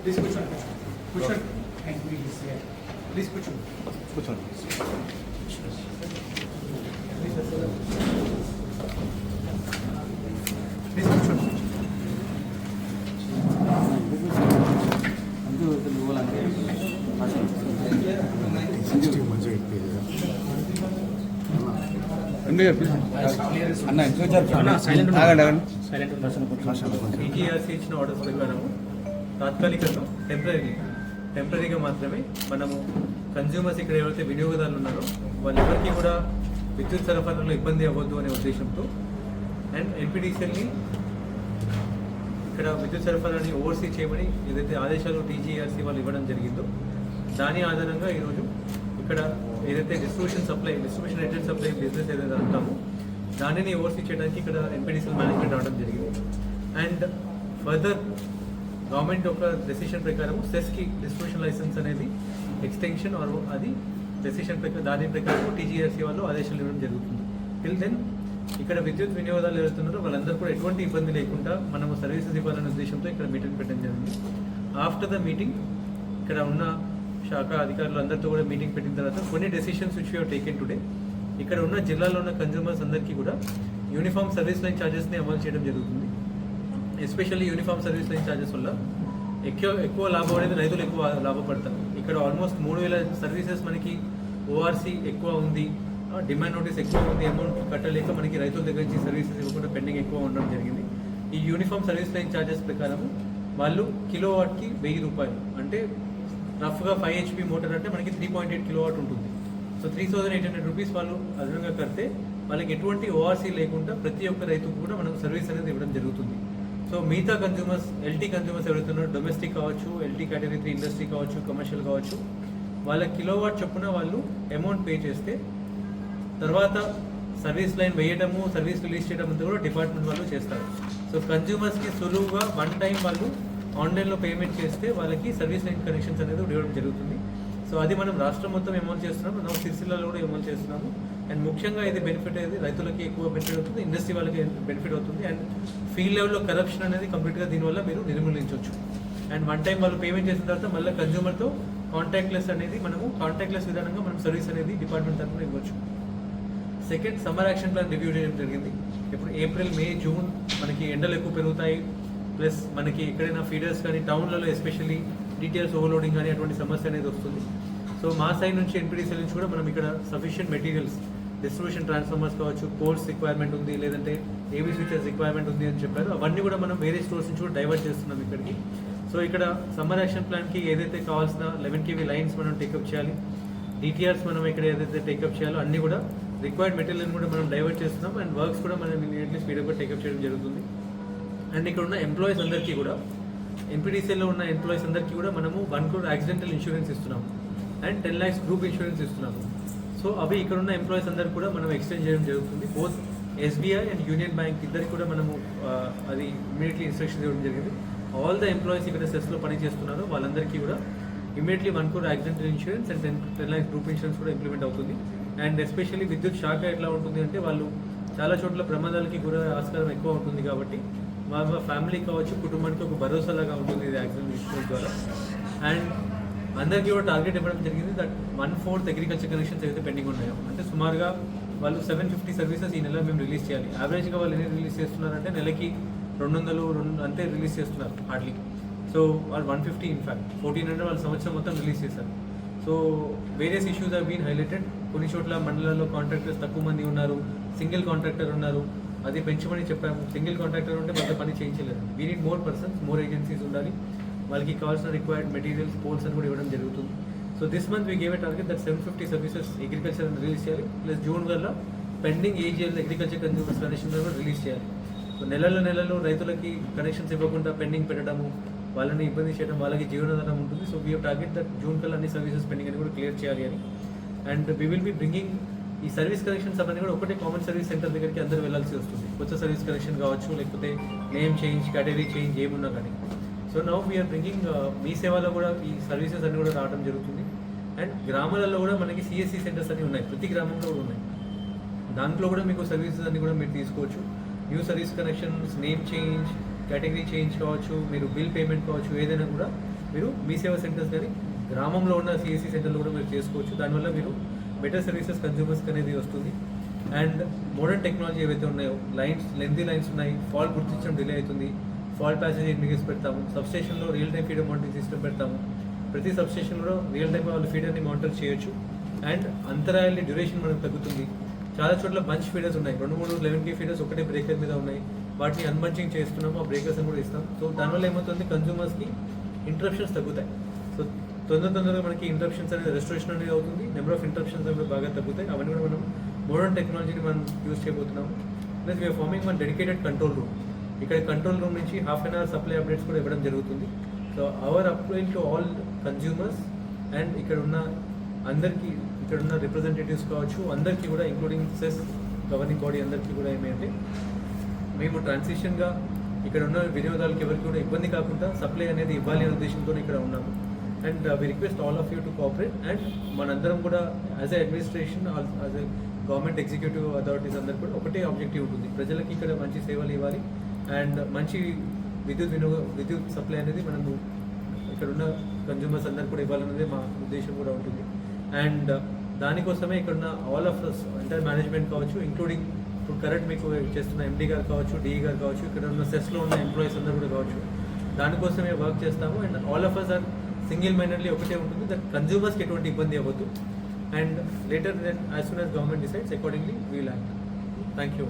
Please కూర్చోండి. కూర్చోండి. Please కూర్చోండి. కూర్చోండి. Please కూర్చోండి. టీజీఆర్సీ ఇచ్చిన ఆర్డర్స్ ప్రకారము తాత్కాలికంగా టెంపరీగా మాత్రమే మనము కన్జ్యూమర్స్ ఇక్కడ ఎవరైతే వినియోగదారులు ఉన్నారో వాళ్ళెవరికి కూడా విద్యుత్ సరఫరాలో ఇబ్బంది అవ్వద్దు అనే ఉద్దేశంతో అండ్ ఎన్పిడిసిఎల్ని ఇక్కడ విద్యుత్ సరఫరాని ఓవర్సీ చేయమని ఏదైతే ఆదేశాలు టీజీఆర్సీ వాళ్ళు ఇవ్వడం జరిగిందో దాని ఆధారంగా ఈరోజు ఇక్కడ ఏదైతే డిస్ట్రిబ్యూషన్ రేటెడ్ సప్లై బిజినెస్ ఏదైతే అంటామో దానిని ఓవర్సీ చేయడానికి ఇక్కడ ఎన్పిడిసిఎల్ మేనేజ్మెంట్ రావడం జరిగింది. అండ్ ఫర్దర్ గవర్నమెంట్ ఒక డెసిషన్ ప్రకారం సెస్కి డిస్ట్రిబ్యూషన్ లైసెన్స్ అనేది ఎక్స్టెన్షన్ అది డెసిషన్ దాని ప్రకారం టీజీఆర్సీ వాళ్ళు ఆదేశాలు ఇవ్వడం జరుగుతుంది. టిల్ దెన్ ఇక్కడ విద్యుత్ వినియోగదారులు ఎవరుతున్నారో వాళ్ళందరూ కూడా ఎటువంటి ఇబ్బంది లేకుండా మనము సర్వీసెస్ ఇవ్వాలనే ఉద్దేశంతో ఇక్కడ మీటింగ్ పెట్టడం జరిగింది. ఆఫ్టర్ ద మీటింగ్ ఇక్కడ ఉన్న శాఖ అధికారులు అందరితో కూడా మీటింగ్ పెట్టిన తర్వాత కొన్ని decisions which you taken today ఇక్కడ ఉన్న జిల్లాలో ఉన్న కన్జ్యూమర్స్ అందరికీ కూడా యూనిఫామ్ సర్వీస్ లైన్ ఛార్జెస్ని అమలు చేయడం జరుగుతుంది. Especially uniform service line charges వల్ల ఎక్కువ లాభం అనేది రైతులు ఎక్కువ లాభపడతారు. ఇక్కడ ఆల్మోస్ట్ 3,000 సర్వీసెస్ మనకి ఓఆర్సీ ఎక్కువ ఉంది, డిమాండ్ నోటీస్ ఎక్కువ ఉంది, అమౌంట్ కట్టలేక మనకి రైతుల దగ్గర నుంచి సర్వీసెస్ ఇవ్వకుండా పెండింగ్ ఎక్కువ ఉండడం జరిగింది. ఈ యూనిఫామ్ సర్వీస్ లైన్ ఛార్జెస్ ప్రకారం వాళ్ళు కిలోవాట్కి 1,000 రూపాయలు, అంటే రఫ్గా 5 HP మోటార్ అంటే మనకి 3.8 కిలోవాట్ ఉంటుంది. సో 3,800 రూపీస్ వాళ్ళు అదనంగా కడితే వాళ్ళకి ఎటువంటి ఓఆర్సీ లేకుండా ప్రతి ఒక్క రైతుకు కూడా మనం సర్వీస్ అనేది ఇవ్వడం జరుగుతుంది. సో మిగతా కన్జ్యూమర్స్ ఎల్టీ కన్జ్యూమర్స్ ఎవరైతున్నారో డొమెస్టిక్ కావచ్చు, ఎల్టీ కేటగిరీ 3 ఇండస్ట్రీ కావచ్చు, కమర్షియల్ కావచ్చు, వాళ్ళ కిలోవాట్ చొప్పున వాళ్ళు అమౌంట్ పే చేస్తే తర్వాత సర్వీస్ లైన్ వేయడము, సర్వీస్ రిలీజ్ చేయడం అంతా కూడా డిపార్ట్మెంట్ వాళ్ళు చేస్తారు. సో కన్జ్యూమర్స్కి సులువుగా వన్ టైం వాళ్ళు ఆన్లైన్లో పేమెంట్ చేస్తే వాళ్ళకి సర్వీస్ లైన్ కనెక్షన్స్ అనేది ఇవ్వడం జరుగుతుంది. సో అది మనం రాష్ట్రం మొత్తం అమౌంట్ చేస్తున్నాము, మనం సిరిసిల్లలో కూడా అమౌంట్ చేస్తున్నాము. అండ్ ముఖ్యంగా ఇది బెనిఫిట్ అనేది రైతులకి ఎక్కువ బెనిఫిట్ అవుతుంది, ఇండస్ట్రీ వాళ్ళకి బెనిఫిట్ అవుతుంది. అండ్ ఫీల్డ్ లెవెల్లో కరప్షన్ అనేది కంప్లీట్గా దీనివల్ల మీరు నిర్మూలించవచ్చు. అండ్ వన్ టైం వాళ్ళు పేమెంట్ చేసిన తర్వాత మళ్ళీ కన్జ్యూమర్తో కాంటాక్ట్లెస్ అనేది కాంటాక్ట్లెస్ విధానంగా మనం సర్వీస్ అనేది డిపార్ట్మెంట్ తరఫున ఇవ్వచ్చు. Second, summer action plan review చేయడం జరిగింది. ఇప్పుడు ఏప్రిల్, మే, జూన్ మనకి ఎండలు ఎక్కువ పెరుగుతాయి, ప్లస్ మనకి ఎక్కడైనా ఫీడర్స్ కానీ టౌన్లలో ఎస్పెషల్లీ డీటెయిల్స్ ఓవర్లోడింగ్ కానీ అటువంటి సమస్య అనేది వస్తుంది. సో మా సైడ్ నుంచి ఎన్పిడిసిఎల్ నుంచి కూడా మనం ఇక్కడ సఫిషియెంట్ మెటీరియల్స్, డిస్ట్రిబ్యూషన్ ట్రాన్స్ఫార్మర్స్ కావచ్చు, పోల్స్ రిక్వైర్మెంట్ ఉంది, లేదంటే ఏబీ స్విచెస్ రిక్వైర్మెంట్ ఉంది అని చెప్పారు. అవన్నీ కూడా మనం వేరే స్టోర్స్ నుంచి కూడా డైవర్ట్ చేస్తున్నాం ఇక్కడికి. సో ఇక్కడ సమ్మర్ యాక్షన్ ప్లాన్కి ఏదైతే కావాల్సిన 11 kV లైన్స్ మనం టేకప్ చేయాలి, డిటిఆర్స్ మనం ఇక్కడ ఏదైతే టేకప్ చేయాలో అన్నీ కూడా రిక్వైర్డ్ మెటీరియల్ కూడా మనం డైవర్ట్ చేస్తున్నాం. అండ్ వర్క్స్ కూడా మనం ఇమీడియట్లీ స్పీడప్గా టేకప్ చేయడం జరుగుతుంది. అండ్ ఇక్కడ ఉన్న ఎంప్లాయీస్ అందరికీ కూడా ఎన్పిడిసిఎల్లో ఉన్న ఎంప్లాయీస్ అందరికీ కూడా మనము 1 crore యాక్సిడెంటల్ ఇన్సూరెన్స్ ఇస్తున్నాము అండ్ 10 lakhs గ్రూప్ ఇన్సూరెన్స్ ఇస్తున్నాము. సో అవి ఇక్కడ ఉన్న ఎంప్లాయీస్ అందరికీ కూడా మనం ఎక్స్టెండ్ చేయడం జరుగుతుంది. Both SBI and union bank ఇద్దరికి కూడా మనము అది ఇమీడియట్లీ ఇన్స్ట్రక్షన్ ఇవ్వడం జరిగింది. ఆల్ ద ఎంప్లాయీస్ ఇక్కడ సెస్లో పని చేస్తున్నారు వాళ్ళందరికీ కూడా immediately 1 crore accidental insurance and 10 lakhs group insurance కూడా ఇంప్లిమెంట్ అవుతుంది. అండ్ ఎస్పెషల్లీ విద్యుత్ శాఖ ఎట్లా ఉంటుంది అంటే వాళ్ళు చాలా చోట్ల ప్రమాదాలకి గుర ఆస్కారం ఎక్కువ ఉంటుంది కాబట్టి మా ఫ్యామిలీ కావచ్చు, కుటుంబానికి ఒక భరోసాలాగా ఉంటుంది ఇది యాక్సిడెంట్ ఇన్సూరెన్స్ ద్వారా. అండ్ అందరికీ కూడా టార్గెట్ ఇవ్వడం జరిగింది దట్ 1/4 అగ్రికల్చర్ కనెక్షన్స్ ఏదైతే పెండింగ్ ఉన్నాయో, అంటే సుమారుగా వాళ్ళు 750 సర్వీసెస్ ఈ నెల మేము రిలీజ్ చేయాలి. యావరేజ్గా వాళ్ళు ఎన్ని రిలీజ్ చేస్తున్నారంటే నెలకి 200 అంతే రిలీజ్ చేస్తున్నారు హార్డ్లీ. సో వాళ్ళు 150 ఇన్ఫాక్ట్ 1400 వాళ్ళు సంవత్సరం మొత్తం రిలీజ్ చేశారు. So various issues are been highlighted. కొన్ని చోట్ల మండలాల్లో కాంట్రాక్టర్స్ తక్కువ మంది ఉన్నారు, సింగిల్ కాంట్రాక్టర్ ఉన్నారు, అది పెంచమని చెప్పాము. సింగిల్ కాంట్రాక్టర్ ఉంటే వాళ్ళ పని చేయించలేదు. We need more persons, more agencies ఉండాలి, వాళ్ళకి కావాల్సిన రిక్వైర్డ్ మెటీరియల్స్, పోల్స్ అని కూడా ఇవ్వడం జరుగుతుంది. So this month we gave a target that 750 services agriculture release చేయాలి, ప్లస్ జూన్ వల్ల pending AGL agriculture consumers connection కూడా రిలీజ్ చేయాలి. సో నెలలు రైతులకి కనెక్షన్స్ ఇవ్వకుండా పెండింగ్ పెట్టడము, వాళ్ళని ఇబ్బంది చేయడం, వాళ్ళకి జీవనాధారం ఉంటుంది. So we target that June కల్లా అన్ని సర్వీసెస్ పెండింగ్ అని కూడా క్లియర్ చేయాలి అని. And we will be bringing ఈ సర్వీస్ కనెక్షన్స్ అవన్నీ కూడా ఒకటే కామన్ సర్వీస్ సెంటర్ దగ్గరికి అందరూ వెళ్ళాల్సి వస్తుంది. కొత్త సర్వీస్ కనెక్షన్ కావచ్చు, లేకపోతే నేమ్ చేంజ్, కేటగిరీ చేంజ్ ఏమున్నా కానీ. సో నౌ వీఆర్ బ్రింగింగ్ మీ సేవలో కూడా ఈ సర్వీసెస్ అన్ని కూడా రావడం జరుగుతుంది. అండ్ గ్రామాలలో కూడా మనకి సిఎస్సి సెంటర్స్ అన్ని ఉన్నాయి, ప్రతి గ్రామంలో కూడా ఉన్నాయి. దాంట్లో కూడా మీకు సర్వీసెస్ అన్ని కూడా మీరు తీసుకోవచ్చు. New service connections, name change, category change కావచ్చు, మీరు బిల్ పేమెంట్ కావచ్చు, ఏదైనా కూడా మీరు మీ సేవా సెంటర్స్ కానీ గ్రామంలో ఉన్న సిఎస్సి సెంటర్లు కూడా మీరు చేసుకోవచ్చు. దానివల్ల మీరు బెటర్ సర్వీసెస్ కన్జ్యూమర్స్కి అనేది వస్తుంది. అండ్ మోడర్న్ టెక్నాలజీ ఏవైతే ఉన్నాయో, లెంతీ లైన్స్ ఉన్నాయి, ఫాల్ గుర్తించడం డిలే అవుతుంది, ఫాల్ ప్యాసేజ్ ఇండికేట్స్ పెడతాము, సబ్స్టేషన్లో real time feeder monitoring system పెడతాము, ప్రతి సబ్స్టేషన్లో రియల్ టైం వాళ్ళు ఫీడర్ని మానిటర్ చేయొచ్చు. అండ్ అంతరాయాల డ్యూరేషన్ మనకు తగ్గుతుంది. చాలా చోట్ల బంచ్ ఫీడర్స్ ఉన్నాయి, 2-3 11K ఫీడర్స్ ఒకటే బ్రేకర్ మీద ఉన్నాయి, వాటిని అన్బంచింగ్ చేస్తున్నాము, ఆ బ్రేకర్స్ కూడా ఇస్తాం. సో దానివల్ల ఏమవుతుంది, కన్జ్యూమర్స్కి ఇంటరప్షన్స్ తగ్గుతాయి. సో తొందరగా మనకి ఇంటరప్షన్స్ అనేది రెస్టరేషన్ అనేది అవుతుంది, నెంబర్ ఆఫ్ ఇంటరప్షన్స్ అనేది బాగా తగ్గుతాయి. అవన్నీ కూడా మనం మోడర్న్ టెక్నాలజీని మనం యూజ్ చేయబోతున్నాము. Plus we are forming one dedicated control room. ఇక్కడ కంట్రోల్ రూమ్ నుంచి ½ అన్ అవర్ సప్లై అప్డేట్స్ కూడా ఇవ్వడం జరుగుతుంది. So our appeal to all consumers and ఇక్కడ ఉన్న అందరికీ, ఇక్కడ ఉన్న రిప్రజెంటేటివ్స్ కావచ్చు, అందరికీ కూడా ఇంక్లూడింగ్ సెస్ గవర్నింగ్ బాడీ అందరికీ కూడా ఏమంటే మేము ట్రాన్సిషన్గా ఇక్కడ ఉన్న వినియోగదారులకు ఎవరికి కూడా ఇబ్బంది కాకుండా సప్లై అనేది ఇవ్వాలి అనే ఉద్దేశంతో ఇక్కడ ఉన్నాము. And we request all of you to cooperate. And మనందరం కూడా as a administration, as a government executive authorities అందరూ కూడా ఒకటే ఆబ్జెక్టివ్ ఉంటుంది, ప్రజలకి ఇక్కడ మంచి సేవలు ఇవ్వాలి అండ్ మంచి విద్యుత్ సప్లై అనేది మనము ఇక్కడ ఉన్న కన్జ్యూమర్స్ అందరు కూడా ఇవ్వాలనేది మా ఉద్దేశం కూడా ఉంటుంది. అండ్ దానికోసమే ఇక్కడ ఉన్న ఆల్ ఆఫ్ ఎంటైర్ మేనేజ్మెంట్ కావచ్చు, ఇంక్లూడింగ్ ఇప్పుడు కరెంట్ మీకు చేస్తున్న ఎండీ గారు కావచ్చు, డిఈ గారు కావచ్చు, ఇక్కడ ఉన్న సెస్లో ఉన్న ఎంప్లాయీస్ అందరూ కూడా కావచ్చు, దానికోసమే వర్క్ చేస్తాము. And all of us are single mindedly ఒకటే ఉంటుంది, దట్ కన్జ్యూమర్స్కి ఎటువంటి ఇబ్బంది అవ్వద్దు. And later then as soon as government decides accordingly we will act. Thank you.